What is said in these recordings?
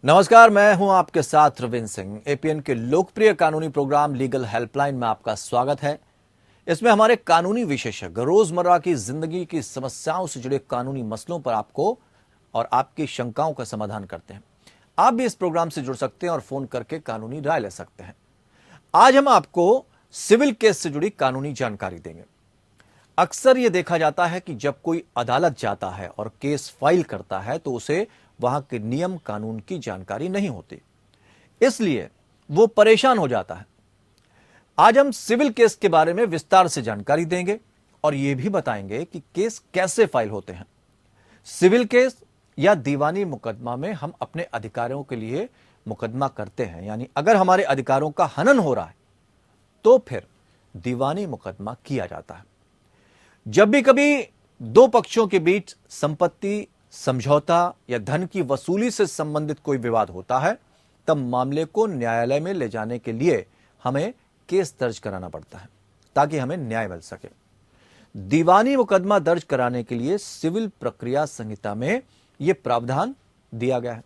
नमस्कार, मैं हूं आपके साथ रविंद्र सिंह। एपीएन के लोकप्रिय कानूनी प्रोग्राम लीगल हेल्पलाइन में आपका स्वागत है। इसमें हमारे कानूनी विशेषज्ञ रोजमर्रा की जिंदगी की समस्याओं से जुड़े कानूनी मसलों पर आपको और आपकी शंकाओं का समाधान करते हैं। आप भी इस प्रोग्राम से जुड़ सकते हैं और फोन करके कानूनी राय ले सकते हैं। आज हम आपको सिविल केस से जुड़ी कानूनी जानकारी देंगे। अक्सर यह देखा जाता है कि जब कोई अदालत जाता है और केस फाइल करता है तो उसे वहां के नियम कानून की जानकारी नहीं होती, इसलिए वो परेशान हो जाता है। आज हम सिविल केस के बारे में विस्तार से जानकारी देंगे और यह भी बताएंगे कि केस कैसे फाइल होते हैं। सिविल केस या दीवानी मुकदमा में हम अपने अधिकारों के लिए मुकदमा करते हैं, यानी अगर हमारे अधिकारों का हनन हो रहा है तो फिर दीवानी मुकदमा किया जाता है। जब भी कभी दो पक्षों के बीच संपत्ति, समझौता या धन की वसूली से संबंधित कोई विवाद होता है, तब मामले को न्यायालय में ले जाने के लिए हमें केस दर्ज कराना पड़ता है ताकि हमें न्याय मिल सके। दीवानी मुकदमा दर्ज कराने के लिए सिविल प्रक्रिया संहिता में यह प्रावधान दिया गया है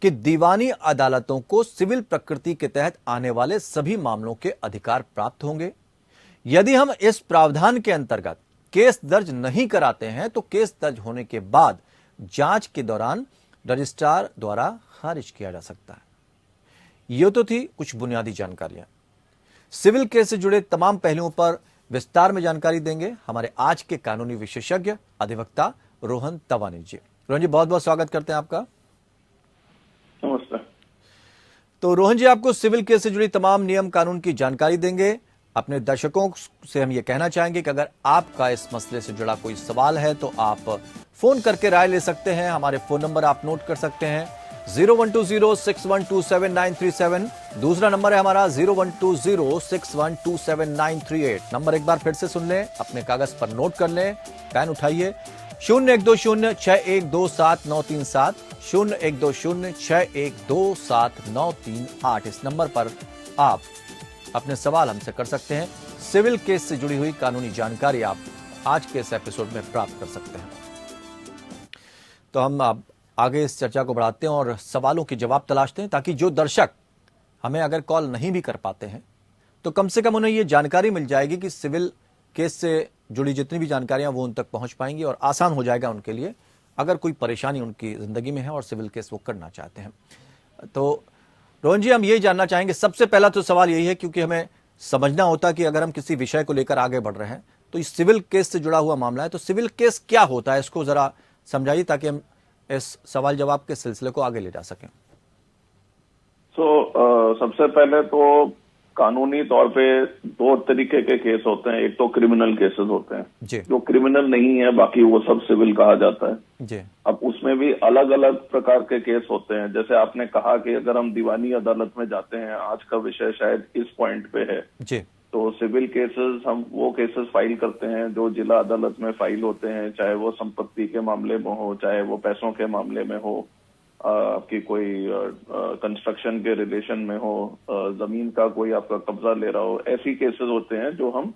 कि दीवानी अदालतों को सिविल प्रकृति के तहत आने वाले सभी मामलों के अधिकार प्राप्त होंगे। यदि हम इस प्रावधान के अंतर्गत केस दर्ज नहीं कराते हैं तो केस दर्ज होने के बाद जांच के दौरान रजिस्ट्रार द्वारा खारिज किया जा सकता है। यह तो थी कुछ बुनियादी जानकारियां। सिविल केस से जुड़े तमाम पहलुओं पर विस्तार में जानकारी देंगे हमारे आज के कानूनी विशेषज्ञ अधिवक्ता रोहन तवानी जी। रोहन जी, बहुत बहुत स्वागत करते हैं आपका। नमस्कार। तो रोहन जी, आपको सिविल केस से जुड़ी तमाम नियम कानून की जानकारी देंगे। अपने दर्शकों से हम ये कहना चाहेंगे कि अगर आपका इस मसले से जुड़ा कोई सवाल है तो आप फोन करके राय ले सकते हैं। हमारे फोन नंबर आप नोट कर सकते हैं 012061279337। दूसरा नंबर है हमारा 012061279338। नंबर एक बार फिर से सुन लें, अपने कागज पर नोट कर लें, पेन उठाइए। 012061279337, 012061279338। इस नंबर पर आप अपने सवाल हमसे कर सकते हैं। सिविल केस से जुड़ी हुई कानूनी जानकारी आप आज के इस एपिसोड में प्राप्त कर सकते हैं। तो हम अब आगे इस चर्चा को बढ़ाते हैं और सवालों के जवाब तलाशते हैं, ताकि जो दर्शक हमें अगर कॉल नहीं भी कर पाते हैं तो कम से कम उन्हें यह जानकारी मिल जाएगी कि सिविल केस से जुड़ी जितनी भी जानकारियां वो उन तक पहुंच पाएंगी और आसान हो जाएगा उनके लिए, अगर कोई परेशानी उनकी जिंदगी में है और सिविल केस वो करना चाहते हैं। तो रोहन जी, हम यही जानना चाहेंगे, सबसे पहला तो सवाल यही है, क्योंकि हमें समझना होता कि अगर हम किसी विषय को लेकर आगे बढ़ रहे हैं तो इस सिविल केस से जुड़ा हुआ मामला है, तो सिविल केस क्या होता है, इसको जरा समझाइए ताकि हम इस सवाल जवाब के सिलसिले को आगे ले जा सकें। सबसे पहले तो कानूनी तौर पे दो तरीके के केस होते हैं। एक तो क्रिमिनल केसेस होते हैं जो क्रिमिनल नहीं है, बाकी वो सब सिविल कहा जाता है जी। अब उसमें भी अलग अलग प्रकार के केस होते हैं। जैसे आपने कहा कि अगर हम दीवानी अदालत में जाते हैं, आज का विषय शायद इस पॉइंट पे है जी, तो सिविल केसेस हम वो केसेस फाइल करते हैं जो जिला अदालत में फाइल होते हैं, चाहे वो संपत्ति के मामले में हो, चाहे वो पैसों के मामले में हो, आपकी कोई कंस्ट्रक्शन के रिलेशन में हो, जमीन का कोई आपका कब्जा ले रहा हो, ऐसी केसेस होते हैं जो हम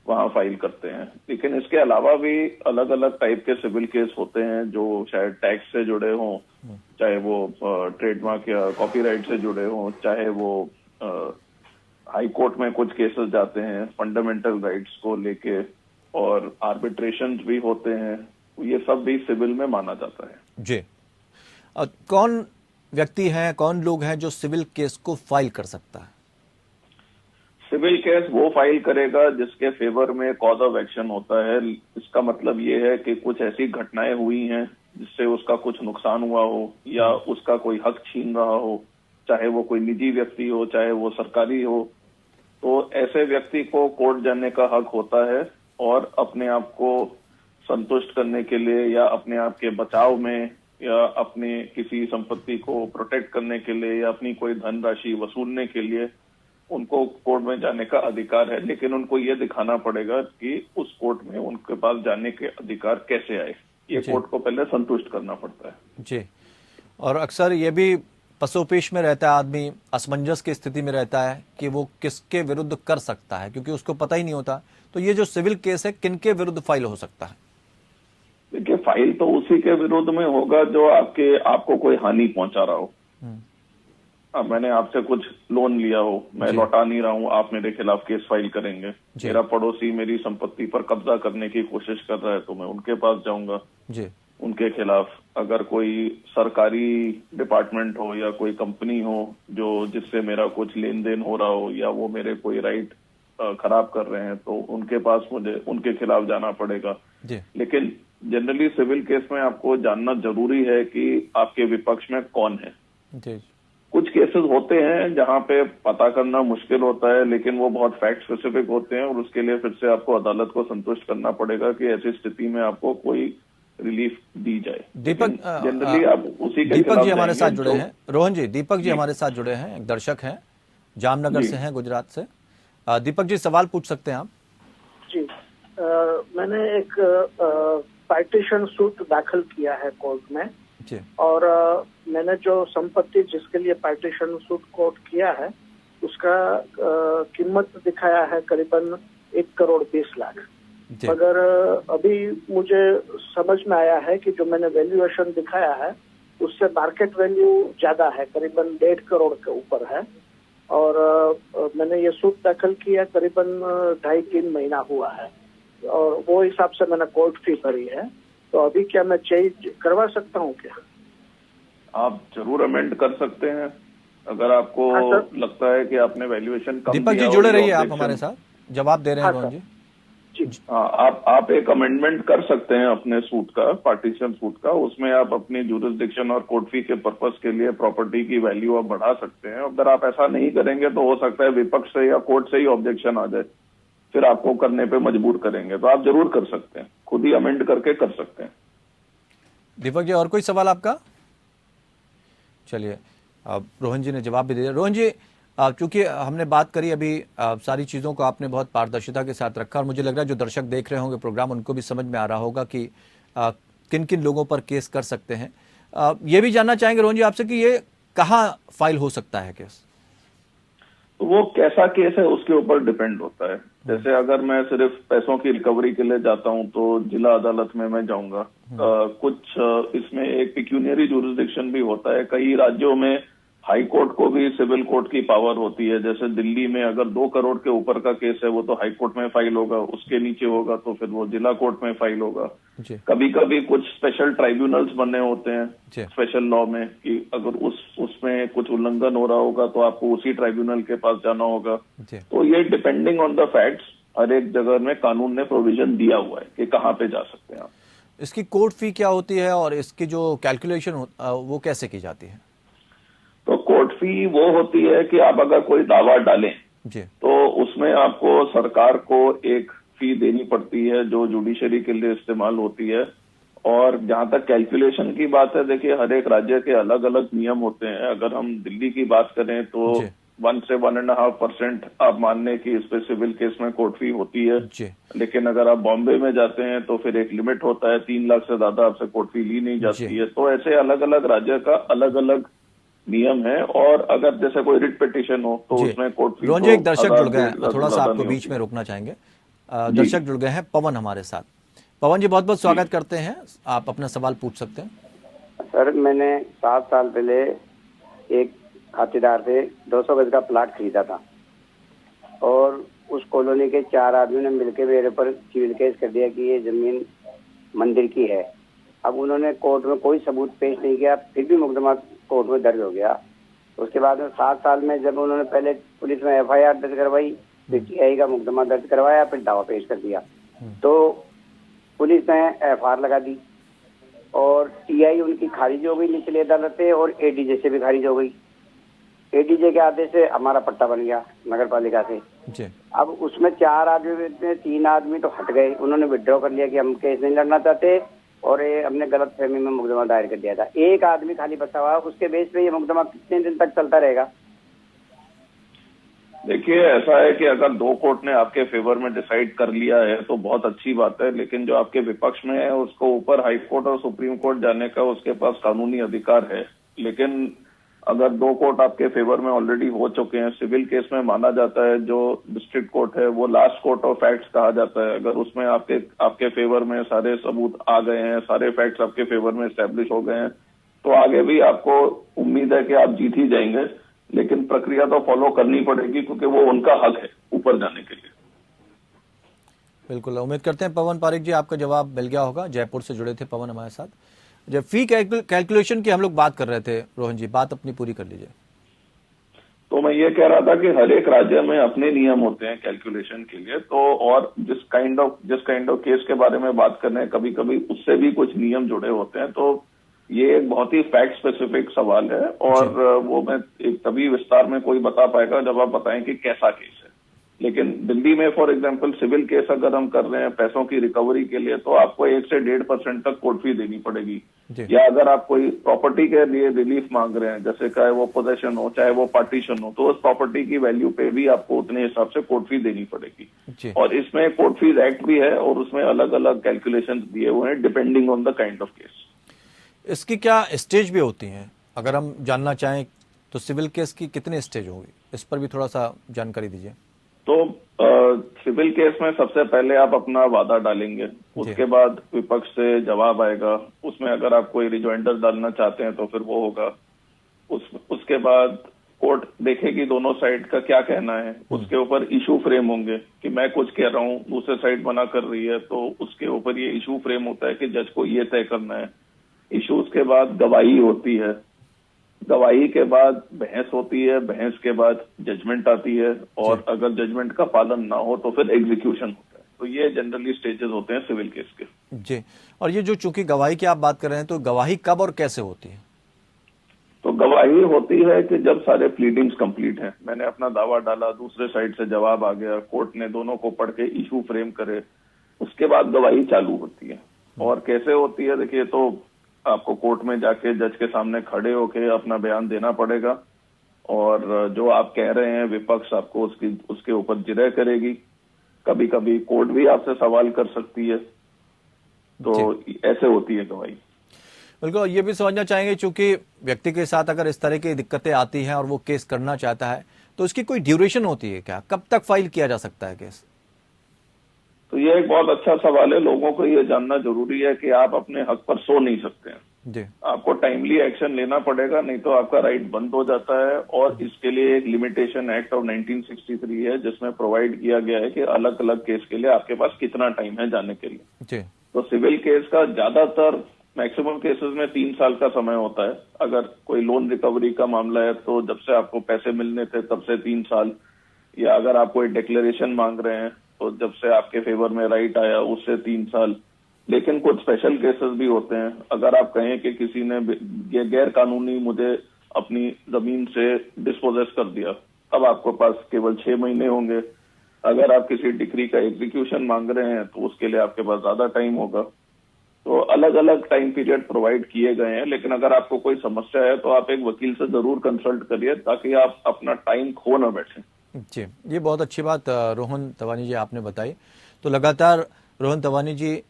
वहां फाइल करते हैं। लेकिन इसके अलावा भी अलग अलग टाइप के सिविल केस होते हैं जो शायद टैक्स से जुड़े हों, चाहे वो ट्रेडमार्क या कॉपीराइट से जुड़े हों, चाहे वो हाई कोर्ट में कुछ केसेस जाते हैं फंडामेंटल राइट्स को लेके, और आर्बिट्रेशन भी होते हैं। ये सब भी सिविल में माना जाता है जी। कौन व्यक्ति हैं, कौन लोग हैं जो सिविल केस को फाइल कर सकता है? सिविल केस वो फाइल करेगा जिसके फेवर में कॉज ऑफ एक्शन होता है। इसका मतलब ये है कि कुछ ऐसी घटनाएं हुई हैं जिससे उसका कुछ नुकसान हुआ हो या उसका कोई हक छीन रहा हो, चाहे वो कोई निजी व्यक्ति हो, चाहे वो सरकारी हो, तो ऐसे व्यक्ति को कोर्ट जाने का हक होता है और अपने आप को संतुष्ट करने के लिए या अपने आप के बचाव में या अपने किसी संपत्ति को प्रोटेक्ट करने के लिए या अपनी कोई धनराशि वसूलने के लिए उनको कोर्ट में जाने का अधिकार है। लेकिन उनको ये दिखाना पड़ेगा कि उस कोर्ट में उनके पास जाने के अधिकार कैसे आए, ये कोर्ट को पहले संतुष्ट करना पड़ता है जी। और अक्सर ये भी पसोपेश में रहता है, आदमी असमंजस की स्थिति में रहता है कि वो किसके विरुद्ध कर सकता है, क्योंकि उसको पता ही नहीं होता। तो ये जो सिविल केस है किनके विरुद्ध फाइल हो सकता है? देखिए, फाइल तो उसी के विरुद्ध में होगा जो आपको कोई हानि पहुंचा रहा हो। अब मैंने आपसे कुछ लोन लिया हो, मैं लौटा नहीं रहा हूं, आप मेरे खिलाफ केस फाइल करेंगे। मेरा पड़ोसी मेरी संपत्ति पर कब्जा करने की कोशिश कर रहा है तो मैं उनके पास जाऊंगा उनके खिलाफ। अगर कोई सरकारी डिपार्टमेंट हो या कोई कंपनी हो जो जिससे मेरा कुछ लेन देन हो रहा हो या वो मेरे कोई राइट खराब कर रहे हैं तो उनके पास मुझे उनके खिलाफ जाना पड़ेगा। लेकिन जनरली सिविल केस में आपको जानना जरूरी है कि आपके विपक्ष में कौन है। कुछ केसेस होते हैं जहां पे पता करना मुश्किल होता है, लेकिन वो बहुत फैक्ट स्पेसिफिक होते हैं और उसके लिए फिर से आपको अदालत को संतुष्ट करना पड़ेगा कि ऐसी स्थिति में आपको कोई रिलीफ दी जाए। दीपक जनरली आप उसी के दीपक जी हमारे साथ जुड़े हैं। रोहन जी, दीपक जी हमारे साथ जुड़े हैं, एक दर्शक हैं, जामनगर से हैं, गुजरात से। दीपक जी सवाल पूछ सकते हैं आप जी। मैंने एक पार्टीशन सूट दाखिल किया है कोर्ट में जी। और मैंने जो संपत्ति जिसके लिए पार्टीशन सूट कोर्ट किया है उसका कीमत दिखाया है करीबन 1,20,00,000। मगर अभी मुझे समझ में आया है कि जो मैंने वैल्यूएशन दिखाया है उससे मार्केट वैल्यू ज्यादा है, करीबन 1.5 करोड़ के ऊपर है। और मैंने ये सूट दाखिल किया करीबन 2.5-3 महीना हुआ है और वो हिसाब से मैंने कोर्ट फी भरी है। तो अभी क्या मैं चेंज करवा सकता हूँ क्या? आप जरूर अमेंड कर सकते हैं अगर आपको लगता है कि आपने वैल्यूएशन कम दीपक जी जुड़े रहिए, आप हमारे साथ जवाब दे रहे हैं रोहन जी। आप एक अमेंडमेंट कर सकते हैं अपने सूट का, पार्टीशन सूट का। उसमें आप अपनी जुरिस्डिक्शन और कोर्ट फी के पर्पस के लिए प्रॉपर्टी की वैल्यू आप बढ़ा सकते हैं। अगर आप ऐसा नहीं करेंगे तो हो सकता है विपक्ष से या कोर्ट से ही ऑब्जेक्शन आ जाए, फिर आपको करने पे मजबूर करेंगे। तो आप जरूर कर सकते हैं, खुद ही अमेंड करके कर सकते हैं। दीपक जी और कोई सवाल आपका? चलिए, अब रोहन जी ने जवाब भी दे दिया। रोहन जी, चूंकि हमने बात करी अभी सारी चीज़ों को आपने बहुत पारदर्शिता के साथ रखा और मुझे लग रहा है जो दर्शक देख रहे होंगे प्रोग्राम उनको भी समझ में आ रहा होगा कि किन किन लोगों पर केस कर सकते हैं। ये भी जानना चाहेंगे रोहन जी आपसे कि ये कहाँ फाइल हो सकता है केस? वो कैसा केस है उसके ऊपर डिपेंड होता है। जैसे अगर मैं सिर्फ पैसों की रिकवरी के लिए जाता हूं तो जिला अदालत में मैं जाऊंगा। कुछ इसमें एक पिक्यूनियरी जुरिस्डिक्शन भी होता है। कई राज्यों में हाई कोर्ट को भी सिविल कोर्ट की पावर होती है। जैसे दिल्ली में अगर 2 करोड़ के ऊपर का केस है वो तो हाई कोर्ट में फाइल होगा, उसके नीचे होगा तो फिर वो जिला कोर्ट में फाइल होगा। कभी कभी कुछ स्पेशल ट्राइब्यूनल्स बने होते हैं स्पेशल लॉ में कि अगर उसमें कुछ उल्लंघन हो रहा होगा तो आपको उसी ट्राइब्यूनल के पास जाना होगा। तो ये डिपेंडिंग ऑन द फैक्ट्स हर एक जगह में कानून ने प्रोविजन दिया हुआ है कि कहाँ पे जा सकते हैं आप। इसकी कोर्ट फी क्या होती है और इसकी जो कैलकुलेशन वो कैसे की जाती है? तो कोर्ट फी वो होती है कि आप अगर कोई दावा डालें तो उसमें आपको सरकार को एक फी देनी पड़ती है जो जुडिशरी के लिए इस्तेमाल होती है। और जहां तक कैलकुलेशन की बात है, देखिए हर एक राज्य के अलग अलग नियम होते हैं। अगर हम दिल्ली की बात करें तो 1 से 1.5% आप मानने की इस पे सिविल केस में कोर्ट फी होती है। लेकिन अगर आप बॉम्बे में जाते हैं तो फिर एक लिमिट होता है, 3 लाख से ज्यादा आपसे कोर्ट फी ली नहीं जाती है। तो ऐसे अलग अलग राज्य का अलग अलग नियम है। और अगर जैसे कोई रिट पिटीशन हो तो उसमें कोर्ट फी। रोहन जी एक दर्शक जुड़ गए हैं, थोड़ा सा आपको बीच में रोकना चाहेंगे। दर्शक जुड़ गए हैं, पवन हमारे साथ। पवन जी बहुत बहुत स्वागत करते हैं, आप अपना सवाल पूछ सकते हैं। सर मैंने 7 साल पहले एक खातेदार से 200 गज का प्लाट खरीदा था और उस कॉलोनी के 4 आदमी ने मिलकर मेरे पर सिविल केस कर दिया कि ये जमीन मंदिर की है। अब उन्होंने कोर्ट में कोई सबूत पेश नहीं किया, फिर भी मुकदमा कोर्ट में दर्ज हो गया। उसके बाद में 7 साल में जब उन्होंने पहले पुलिस में FIR दर्ज करवाई, फिर TI का मुकदमा दर्ज करवाया, फिर दावा पेश कर दिया तो पुलिस ने FIR लगा दी और TI उनकी खारिज हो गई निचली अदालत से और ADJ से भी खारिज हो गई। ADJ के आदेश से हमारा पट्टा बन गया नगर पालिका से। अब उसमें 4 आदमी में 3 आदमी तो हट गए, उन्होंने विड्रॉ कर लिया कि हम केस नहीं लड़ना चाहते और ये हमने गलत फहमी में मुकदमा दायर कर दिया था। एक आदमी खाली बचा हुआ, उसके बेस पे ये मुकदमा कितने दिन तक चलता रहेगा? देखिए ऐसा है कि अगर 2 कोर्ट ने आपके फेवर में डिसाइड कर लिया है तो बहुत अच्छी बात है, लेकिन जो आपके विपक्ष में है उसको ऊपर हाई कोर्ट और सुप्रीम कोर्ट जाने का उसके पास कानूनी अधिकार है। लेकिन अगर 2 कोर्ट आपके फेवर में ऑलरेडी हो चुके हैं, सिविल केस में माना जाता है जो डिस्ट्रिक्ट कोर्ट है वो लास्ट कोर्ट ऑफ फैक्ट्स कहा जाता है। अगर उसमें आपके फेवर में सारे सबूत आ गए हैं, सारे फैक्ट्स आपके फेवर में एस्टेब्लिश हो गए हैं, तो आगे भी आपको उम्मीद है कि आप जीत ही जाएंगे, लेकिन प्रक्रिया तो फॉलो करनी पड़ेगी क्योंकि वो उनका हक है ऊपर जाने के लिए। बिल्कुल, उम्मीद करते हैं पवन पारिक जी आपका जवाब मिल गया होगा। जयपुर से जुड़े थे पवन हमारे साथ। जब फी कैलकुलेशन की हम लोग बात कर रहे थे, रोहन जी बात अपनी पूरी कर लीजिए। तो मैं ये कह रहा था कि हर एक राज्य में अपने नियम होते हैं कैलकुलेशन के लिए, तो और जिस काइंड ऑफ केस के बारे में बात कर रहे हैं, कभी कभी उससे भी कुछ नियम जुड़े होते हैं। तो ये एक बहुत ही फैक्ट स्पेसिफिक सवाल है और वो मैं एक तभी विस्तार में कोई बता पाएगा जब आप बताएं कि कैसा केस है। लेकिन दिल्ली में फॉर एग्जांपल सिविल केस अगर हम कर रहे हैं पैसों की रिकवरी के लिए, तो आपको 1 से 1.5% तक कोर्ट फी देनी पड़ेगी। या अगर आप कोई प्रॉपर्टी के लिए रिलीफ मांग रहे हैं, जैसे चाहे वो पोजेशन हो चाहे वो पार्टीशन हो, तो उस प्रॉपर्टी की वैल्यू पे भी आपको उतने हिसाब से कोर्ट फी देनी पड़ेगी। और इसमें कोर्ट फीस एक्ट भी है और उसमें अलग अलग कैलकुलेशन दिए हुए हैं depending on the kind of case. इसकी क्या स्टेज भी होती हैं? अगर हम जानना चाहें तो सिविल केस की कितने स्टेज होंगी, इस पर भी थोड़ा सा जानकारी दीजिए। तो सिविल केस में सबसे पहले आप अपना वादा डालेंगे, उसके बाद विपक्ष से जवाब आएगा, उसमें अगर आप कोई रिजॉइंडर डालना चाहते हैं तो फिर वो होगा। उसके बाद कोर्ट देखेगी दोनों साइड का क्या कहना है, उसके ऊपर इशू फ्रेम होंगे कि मैं कुछ कह रहा हूँ, दूसरे साइड मना कर रही है, तो उसके ऊपर ये इशू फ्रेम होता है कि जज को ये तय करना है। इश्यूज के बाद गवाही होती है, गवाही के बाद बहस होती है, बहस के बाद जजमेंट आती है, और अगर जजमेंट का पालन ना हो तो फिर एग्जीक्यूशन होता है। तो ये जनरली स्टेजेस होते हैं सिविल केस के। जी, और ये जो चूंकि गवाही की आप बात कर रहे हैं, तो गवाही कब और कैसे होती है? तो गवाही होती है कि जब सारे प्लीडिंग्स कंप्लीट हैं, मैंने अपना दावा डाला, दूसरे साइड से जवाब आ गया, कोर्ट ने दोनों को पढ़ के इशू फ्रेम करे, उसके बाद गवाही चालू होती है। और कैसे होती है, देखिए, तो आपको कोर्ट में जाके जज के सामने खड़े होके अपना बयान देना पड़ेगा, और जो आप कह रहे हैं विपक्ष आपको उसके ऊपर जिरह करेगी। कभी कभी कोर्ट भी आपसे सवाल कर सकती है, तो ऐसे होती है गवाही। बिल्कुल, ये भी समझना चाहेंगे चूंकि व्यक्ति के साथ अगर इस तरह की दिक्कतें आती हैं और वो केस करना चाहता है, तो इसकी कोई ड्यूरेशन होती है क्या? कब तक फाइल किया जा सकता है केस? तो ये एक बहुत अच्छा सवाल है। लोगों को ये जानना जरूरी है कि आप अपने हक पर सो नहीं सकते हैं जी। आपको टाइमली एक्शन लेना पड़ेगा, नहीं तो आपका राइट बंद हो जाता है। और इसके लिए एक लिमिटेशन एक्ट ऑफ 1963 है, जिसमें प्रोवाइड किया गया है कि अलग अलग केस के लिए आपके पास कितना टाइम है जाने के लिए जी। तो सिविल केस का ज्यादातर मैक्सिमम केसेस में 3 साल का समय होता है। अगर कोई लोन रिकवरी का मामला है तो जब से आपको पैसे मिलने थे तब से 3 साल, या अगर आप कोई डिक्लेरेशन मांग रहे हैं तो जब से आपके फेवर में राइट आया उससे 3 साल। लेकिन कुछ स्पेशल केसेस भी होते हैं। अगर आप कहें कि किसी ने गैर कानूनी मुझे अपनी जमीन से डिस्पोजेस कर दिया, तब आपके पास केवल 6 महीने होंगे। अगर आप किसी डिक्री का एग्जीक्यूशन मांग रहे हैं तो उसके लिए आपके पास ज्यादा टाइम होगा। तो अलग अलग टाइम पीरियड प्रोवाइड किए गए हैं। लेकिन अगर आपको कोई समस्या है तो आप एक वकील से जरूर कंसल्ट करिए, ताकि आप अपना टाइम खो ना बैठें। जी, ये बहुत अच्छी बात रोहन तवानी जी आपने बताई। तो लगातार रोहन तवानी जी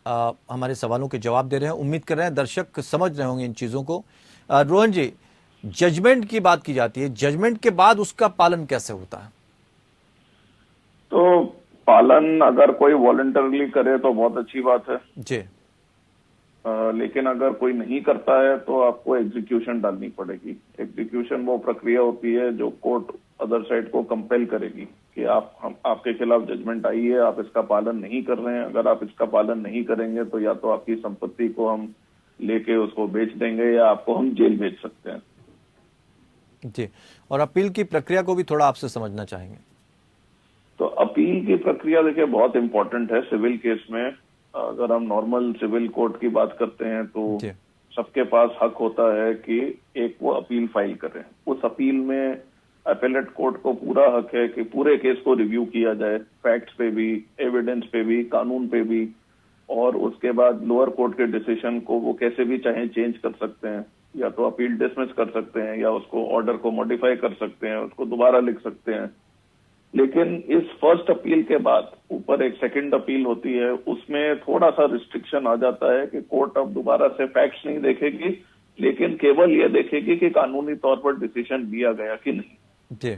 हमारे सवालों के जवाब दे रहे हैं। उम्मीद कर रहे हैं दर्शक समझ रहे होंगे इन चीज़ों को। रोहन जी, जजमेंट की बात की जाती है, जजमेंट के बाद उसका पालन कैसे होता है? तो पालन अगर कोई वॉलंटरली करे तो बहुत अच्छी बात है जी। लेकिन अगर कोई नहीं करता है तो आपको एग्जीक्यूशन डालनी पड़ेगी। एग्जीक्यूशन वो प्रक्रिया होती है जो कोर्ट अदर साइड को कंपेल करेगी कि आपके खिलाफ जजमेंट आई है, आप इसका पालन नहीं कर रहे हैं। अगर आप इसका पालन नहीं करेंगे तो या तो आपकी संपत्ति को हम लेके उसको बेच देंगे या आपको हम जेल भेज सकते हैं। जी, और अपील की प्रक्रिया को भी थोड़ा आपसे समझना चाहेंगे। तो अपील की प्रक्रिया देखिए बहुत इंपॉर्टेंट है सिविल केस में। अगर हम नॉर्मल सिविल कोर्ट की बात करते हैं तो सबके पास हक होता है कि एक वो अपील फाइल करें। उस अपील में अपीलेट कोर्ट को पूरा हक है कि पूरे केस को रिव्यू किया जाए, फैक्ट्स पे भी, एविडेंस पे भी, कानून पे भी, और उसके बाद लोअर कोर्ट के डिसीजन को वो कैसे भी चाहे चेंज कर सकते हैं, या तो अपील डिसमिस कर सकते हैं या उसको ऑर्डर को मॉडिफाई कर सकते हैं, उसको दोबारा लिख सकते हैं। लेकिन इस फर्स्ट अपील के बाद ऊपर एक सेकंड अपील होती है, उसमें थोड़ा सा रिस्ट्रिक्शन आ जाता है कि कोर्ट अब दोबारा से फैक्ट्स नहीं देखेगी, लेकिन केवल ये देखेगी कि कानूनी तौर पर डिसीजन लिया गया कि नहीं। जी।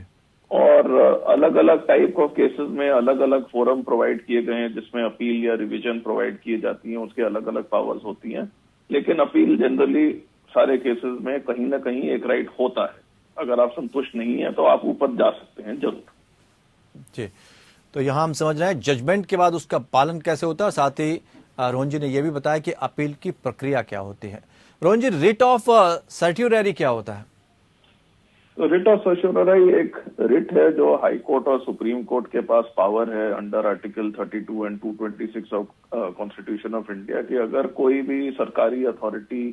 और अलग अलग टाइप ऑफ केसेस में अलग अलग फोरम प्रोवाइड किए गए हैं जिसमें अपील या रिवीजन प्रोवाइड किए जाती हैं, उसके अलग अलग पावर्स होती हैं। लेकिन अपील जनरली सारे केसेस में कहीं ना कहीं एक राइट होता है। अगर आप संतुष्ट नहीं है तो आप ऊपर जा सकते हैं जरूर। जी, तो यहाँ हम समझ रहे हैं जजमेंट के बाद उसका पालन कैसे होता है। साथ ही रोहन जी ने यह भी बताया कि अपील की प्रक्रिया क्या होती है। रोहन जी, रिट ऑफ सर्ट्यूरेरी क्या होता है? तो रिट ऑफ सर्ट्यूरेरी एक रिट है जो हाई कोर्ट और सुप्रीम कोर्ट के पास पावर है under article 32 and 226 of constitution of India कि अगर कोई भी सरकारी अथॉरिटी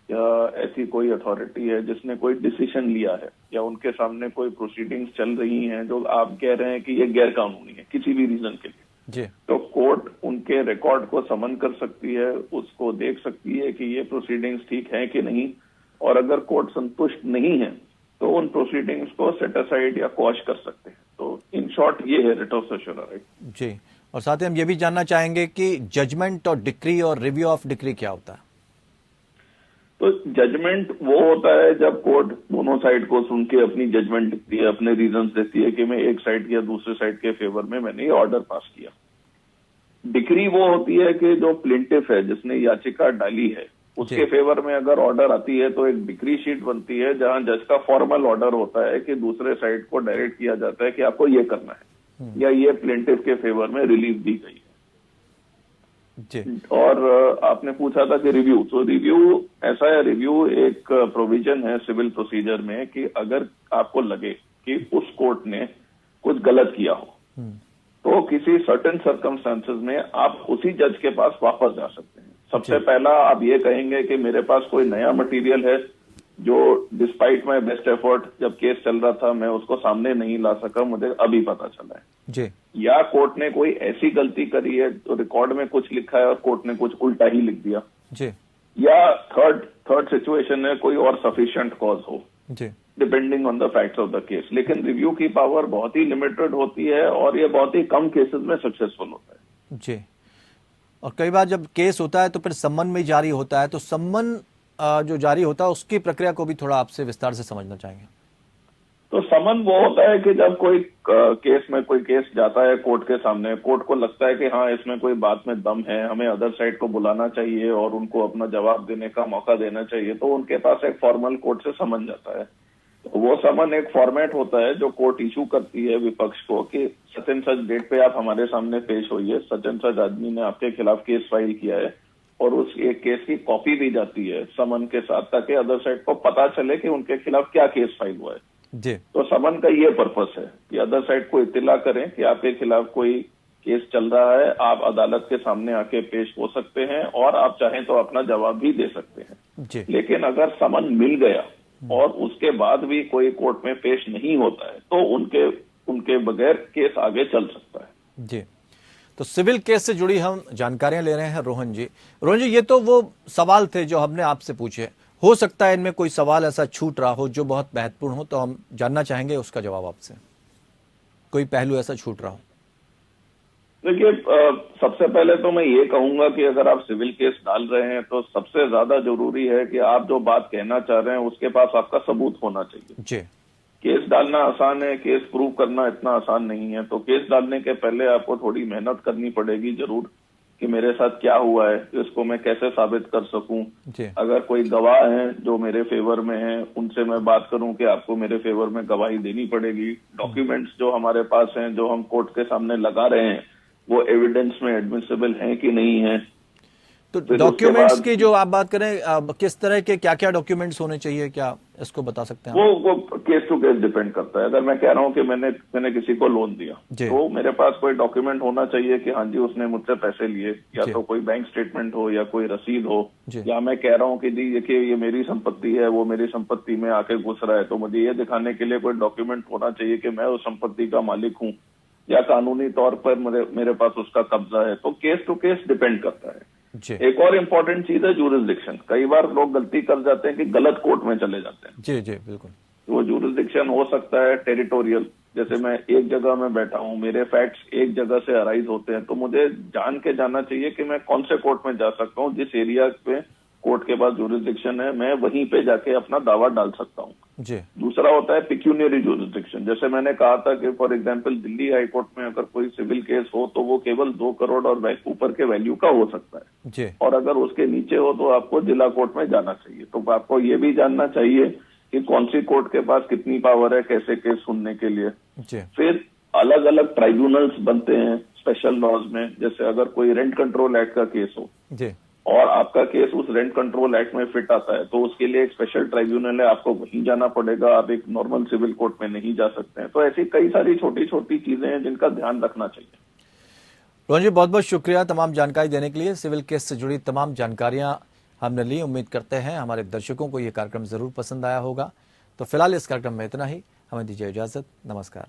या ऐसी कोई अथॉरिटी है जिसने कोई डिसीजन लिया है या उनके सामने कोई प्रोसीडिंग्स चल रही हैं जो आप कह रहे हैं कि ये गैर कानूनी है किसी भी रीजन के लिए जी, तो कोर्ट उनके रिकॉर्ड को समन कर सकती है, उसको देख सकती है कि ये प्रोसीडिंग्स ठीक है कि नहीं, और अगर कोर्ट संतुष्ट नहीं है तो उन प्रोसीडिंग्स को सेट असाइड या क्वॉश कर सकते हैं। तो इन शॉर्ट ये है रिट ऑफ सर्ट्यूरेरी। जी, और साथ ही हम ये भी जानना चाहेंगे कि जजमेंट और डिक्री और रिव्यू ऑफ डिक्री क्या होता है? तो जजमेंट वो होता है जब कोर्ट दोनों साइड को सुन के अपनी जजमेंट लिखती है, अपने रीजंस देती है कि मैं एक साइड या दूसरे साइड के फेवर में मैंने ये ऑर्डर पास किया। डिक्री वो होती है कि जो प्लेंटिफ है जिसने याचिका डाली है उसके फेवर में अगर ऑर्डर आती है तो एक डिक्री शीट बनती है जहां जज का फॉर्मल ऑर्डर होता है कि दूसरे साइड को डायरेक्ट किया जाता है कि आपको ये करना है या ये प्लेंटिफ के फेवर में रिलीफ दी गई है। जी। और आपने पूछा था कि रिव्यू, तो रिव्यू ऐसा है, रिव्यू एक प्रोविजन है सिविल प्रोसीजर में कि अगर आपको लगे कि उस कोर्ट ने कुछ गलत किया हो तो किसी सर्टेन सर्कमस्टांसेस में आप उसी जज के पास वापस जा सकते हैं। सबसे पहला आप ये कहेंगे कि मेरे पास कोई नया मटेरियल है जो डिस्पाइट माय बेस्ट एफर्ट जब केस चल रहा था मैं उसको सामने नहीं ला सका, मुझे अभी पता चला है जी। या कोर्ट ने कोई ऐसी गलती करी है तो रिकॉर्ड में कुछ लिखा है और कोर्ट ने कुछ उल्टा ही लिख दिया जी। या थर्ड सिचुएशन है कोई और सफिशिएंट कॉज हो जी, depending on the facts of the case. लेकिन रिव्यू की पावर बहुत ही लिमिटेड होती है और ये बहुत ही कम केसेस में सक्सेसफुल होता है। जी, और कई बार जब केस होता है तो फिर सम्मन में जारी होता है, तो सम्मन जो जारी होता है उसकी प्रक्रिया को भी थोड़ा आपसे विस्तार से समझना चाहेंगे। तो समन वो होता है कि जब कोई केस में कोई केस जाता है कोर्ट के सामने, कोर्ट को लगता है कि हाँ इसमें कोई बात में दम है, हमें अदर साइड को बुलाना चाहिए और उनको अपना जवाब देने का मौका देना चाहिए, तो उनके पास एक फॉर्मल कोर्ट से समन जाता है। तो वो समन एक फॉर्मेट होता है जो कोर्ट इशू करती है विपक्ष को कि सच एंड सच डेट पे आप हमारे सामने पेश होइए, सच एंड सच आदमी ने आपके खिलाफ केस फाइल किया है, और उस एक केस की कॉपी भी जाती है समन के साथ ताकि अदर साइड को पता चले कि उनके खिलाफ क्या केस फाइल हुआ है जी। तो समन का ये पर्पस है कि अदर साइड को इत्तला करें कि आपके खिलाफ कोई केस चल रहा है, आप अदालत के सामने आके पेश हो सकते हैं और आप चाहें तो अपना जवाब भी दे सकते हैं जी। लेकिन अगर समन मिल गया और उसके बाद भी कोई कोर्ट में पेश नहीं होता है तो उनके बगैर केस आगे चल सकता है। जी, तो सिविल केस से जुड़ी हम जानकारियां ले रहे हैं रोहन जी। रोहन जी, ये तो वो सवाल थे जो हमने आपसे पूछे, हो सकता है इनमें कोई सवाल ऐसा छूट रहा हो जो बहुत महत्वपूर्ण हो, तो हम जानना चाहेंगे उसका जवाब आपसे। कोई पहलू ऐसा छूट रहा हो? देखिए, सबसे पहले तो मैं ये कहूंगा कि अगर आप सिविल केस डाल रहे हैं तो सबसे ज्यादा जरूरी है कि आप जो बात कहना चाह रहे हैं उसके पास आपका सबूत होना चाहिए जी। केस डालना आसान है, केस प्रूव करना इतना आसान नहीं है। तो केस डालने के पहले आपको थोड़ी मेहनत करनी पड़ेगी जरूर कि मेरे साथ क्या हुआ है, इसको मैं कैसे साबित कर सकूं। अगर कोई गवाह हैं जो मेरे फेवर में हैं उनसे मैं बात करूं कि आपको मेरे फेवर में गवाही देनी पड़ेगी। डॉक्यूमेंट्स जो हमारे पास हैं जो हम कोर्ट के सामने लगा रहे हैं वो एविडेंस में एडमिसिबल हैं कि नहीं है। तो डॉक्यूमेंट्स की जो आप बात करें, किस तरह के क्या क्या डॉक्यूमेंट्स होने चाहिए, क्या इसको बता सकते हैं? वो केस टू केस डिपेंड करता है। अगर मैं कह रहा हूँ कि मैंने किसी को लोन दिया तो मेरे पास कोई डॉक्यूमेंट होना चाहिए कि हाँ जी उसने मुझसे पैसे लिए, या तो कोई बैंक स्टेटमेंट हो या कोई रसीद हो, या मैं कह रहा हूँ कि जी देखिए ये मेरी संपत्ति है, वो मेरी संपत्ति में आके घुस रहा है, तो मुझे ये दिखाने के लिए कोई डॉक्यूमेंट होना चाहिए कि मैं उस संपत्ति का मालिक हूँ या कानूनी तौर पर मेरे पास उसका कब्जा है। तो केस टू केस डिपेंड करता है। एक और इम्पोर्टेंट चीज है ज्यूरिसडिक्शन। कई बार लोग गलती कर जाते हैं कि गलत कोर्ट में चले जाते हैं। जी जी बिल्कुल। वो ज्यूरिसडिक्शन हो सकता है टेरिटोरियल, जैसे मैं एक जगह में बैठा हूँ, मेरे फैक्ट्स एक जगह से अराइज होते हैं, तो मुझे जान के जाना चाहिए कि मैं कौन से कोर्ट में जा सकता हूँ जिस एरिया पे कोर्ट के पास जुरिस्डिक्शन है, मैं वहीं पे जाके अपना दावा डाल सकता हूँ। जी। दूसरा होता है पिक्यूनियरी जुरिस्डिक्शन। जैसे मैंने कहा था कि for example Delhi high court में अगर कोई सिविल केस हो तो वो केवल 2 करोड़ और ऊपर के वैल्यू का हो सकता है जी। और अगर उसके नीचे हो तो आपको जिला कोर्ट में जाना चाहिए। तो आपको ये भी जानना चाहिए कि कौन सी कोर्ट के पास कितनी पावर है कैसे केस सुनने के लिए। जी। फिर अलग अलग ट्राइब्यूनल्स बनते हैं स्पेशल लॉज में। जैसे अगर कोई रेंट कंट्रोल एक्ट का केस हो जी। और आपका केस उस रेंट कंट्रोल एक्ट में फिट आता है तो उसके लिए एक स्पेशल ट्राइब्यूनल है, आपको वहीं जाना पड़ेगा, आप एक नॉर्मल सिविल कोर्ट में नहीं जा सकते हैं। तो ऐसी कई सारी छोटी छोटी चीजें हैं जिनका ध्यान रखना चाहिए। रोहन जी, बहुत बहुत शुक्रिया तमाम जानकारी देने के लिए। सिविल केस से जुड़ी तमाम जानकारियां हमने ली। उम्मीद करते हैं हमारे दर्शकों को ये कार्यक्रम जरूर पसंद आया होगा। तो फिलहाल इस कार्यक्रम में इतना ही। हमें दीजिए इजाजत। नमस्कार।